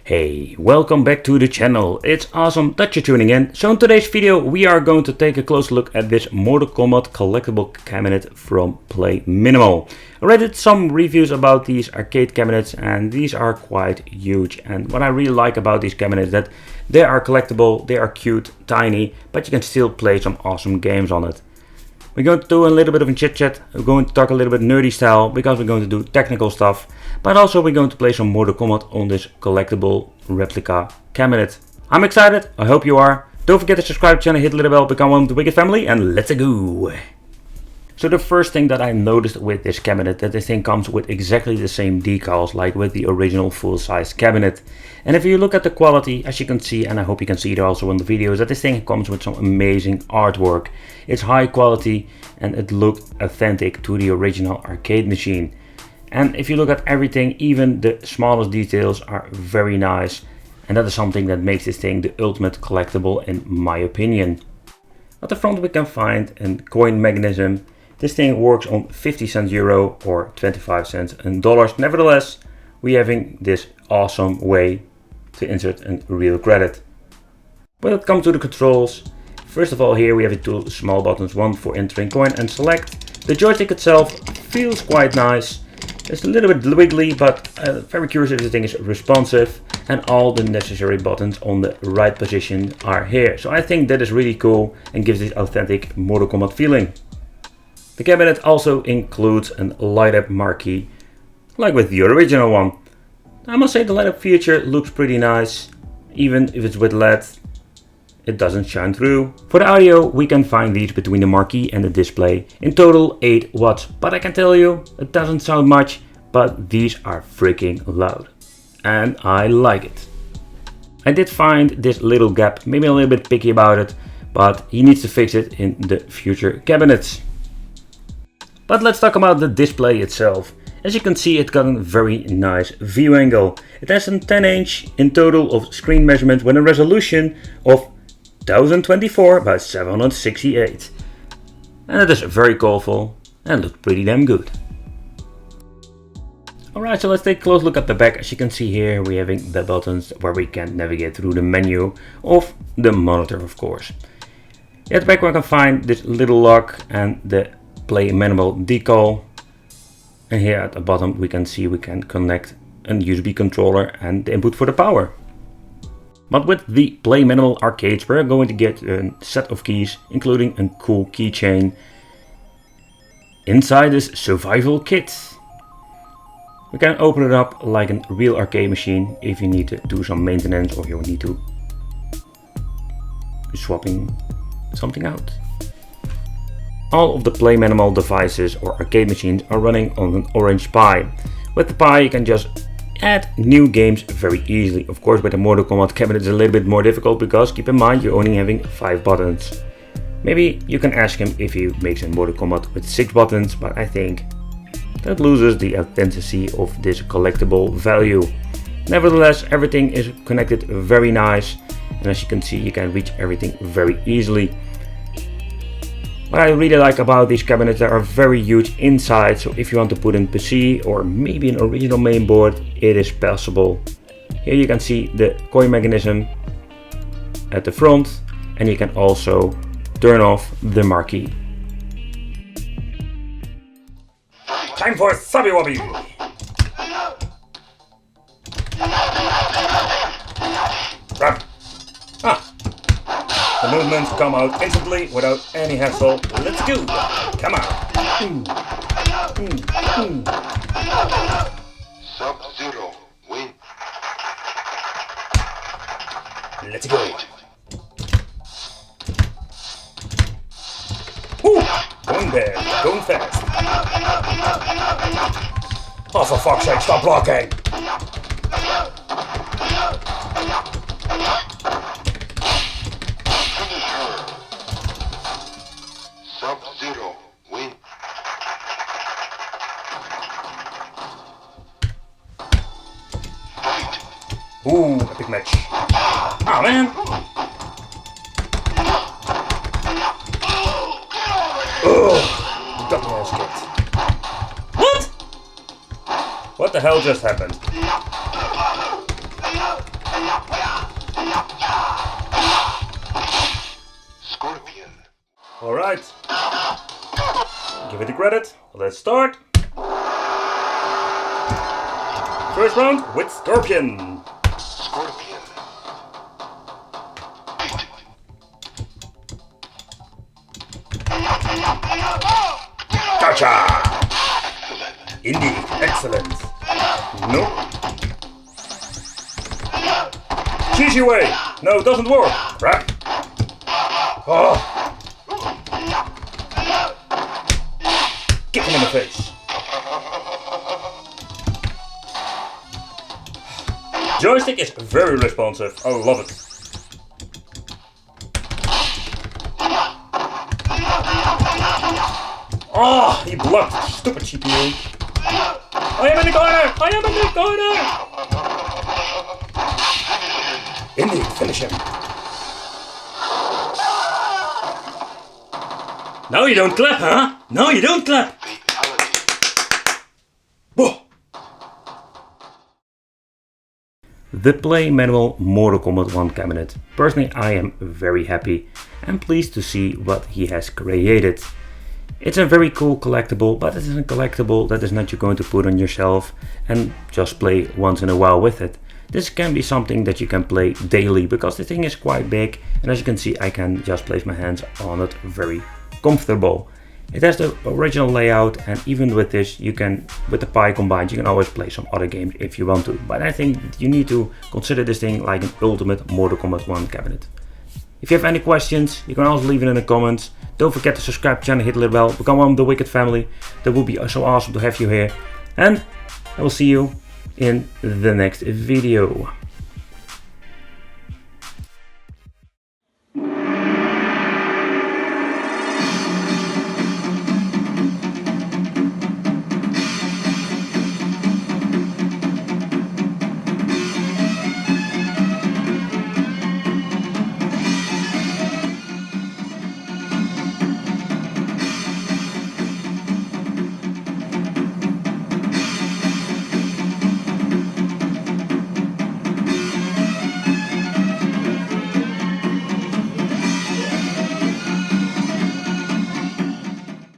Hey, welcome back to the channel. It's awesome that you're tuning in. So in today's video we are going to take a close look at this Mortal Kombat collectible cabinet from Playminimal. I read some reviews about these arcade cabinets and these are quite huge, and what I really like about these cabinets is that they are collectible, they are cute, tiny, but you can still play some awesome games on it. We're going to do a little bit of a chit chat, we're going to talk a little bit nerdy style because we're going to do technical stuff, but also we're going to play some Mortal Kombat on this collectible replica cabinet. I'm excited, I hope you are. Don't forget to subscribe to the channel, hit the little bell, become one of the Wicked family, and let's go! So the first thing that I noticed with this cabinet, that this thing comes with exactly the same decals like with the original full-size cabinet. And if you look at the quality, as you can see, and I hope you can see it also in the videos, that this thing comes with some amazing artwork. It's high quality and it looks authentic to the original arcade machine. And if you look at everything, even the smallest details are very nice. And that is something that makes this thing the ultimate collectible in my opinion. At the front we can find a coin mechanism. This thing works on 50 cents euro or 25 cents in dollars. Nevertheless, we're having this awesome way to insert a real credit. When it comes to the controls, first of all here we have two small buttons, one for entering coin and select. The joystick itself feels quite nice. It's a little bit wiggly, but very curious if the thing is responsive, and all the necessary buttons on the right position are here. So I think that is really cool and gives this authentic Mortal Kombat feeling. The cabinet also includes a light up marquee, like with the original one. I must say the light up feature looks pretty nice, even if it's with LED, it doesn't shine through. For the audio we can find these between the marquee and the display, in total 8 watts, but I can tell you it doesn't sound much, but these are freaking loud. And I like it. I did find this little gap, maybe a little bit picky about it, but he needs to fix it in the future cabinets. But let's talk about the display itself. As you can see, it got a very nice view angle. It has a 10" in total of screen measurement with a resolution of 1024 by 768. And it is very colorful and looks pretty damn good. Alright, so let's take a close look at the back. As you can see here, we're having the buttons where we can navigate through the menu of the monitor, of course. At the back we can find this little lock and the Playminimal decal, and here at the bottom we can see we can connect a USB controller and the input for the power. But with the Playminimal arcades we're going to get a set of keys, including a cool keychain inside this survival kit. We can open it up like a real arcade machine if you need to do some maintenance or you need to be swapping something out. All of the Playminimal devices or arcade machines are running on an orange Pi. With the Pi you can just add new games very easily. Of course with the Mortal Kombat cabinet it's a little bit more difficult because keep in mind you're only having 5 buttons. Maybe you can ask him if he makes a Mortal Kombat with 6 buttons, but I think that loses the authenticity of this collectible value. Nevertheless, everything is connected very nice, and as you can see you can reach everything very easily. What I really like about these cabinets, they are very huge inside, so if you want to put in PC or maybe an original mainboard, it is possible. Here you can see the coin mechanism at the front, and you can also turn off the marquee. Time for Thubby Wubby! Run! The movements come out instantly without any hassle. Let's go! Come on! Sub-Zero, win. Let's go! Woo! Going there, going fast. Oh, for fuck's sake, stop blocking! Sub-Zero, win. Fight. Ooh, epic match. Ah, man! Oh, got my ass kicked. What? What the hell just happened? Alright. Give it the credit. Let's start. First round with Scorpion. Scorpion. Gotcha! Indeed, excellent. Nope. Cheesy way. No, it doesn't work. Crap. Oh. Kick him in the face. Joystick is very responsive. I love it. Oh, he blocked. Stupid CPU. I am in the corner! I am in the corner! Indeed, finish him. No, you don't clap, huh? No, you don't clap. Whoa. The Playminimal Mortal Kombat 1 cabinet. Personally, I am very happy and pleased to see what he has created. It's a very cool collectible, but it is a collectible that is not you're going to put on your shelf and just play once in a while with it. This can be something that you can play daily because the thing is quite big, and as you can see I can just place my hands on it very comfortable. It has the original layout, and even with this you can, with the Pi combined, you can always play some other games if you want to. But I think you need to consider this thing like an ultimate Mortal Kombat 1 cabinet. If you have any questions, you can also leave it in the comments. Don't forget to subscribe to the channel, hit the little bell, become one of the Wicked family. That would be so awesome to have you here. And I will see you in the next video.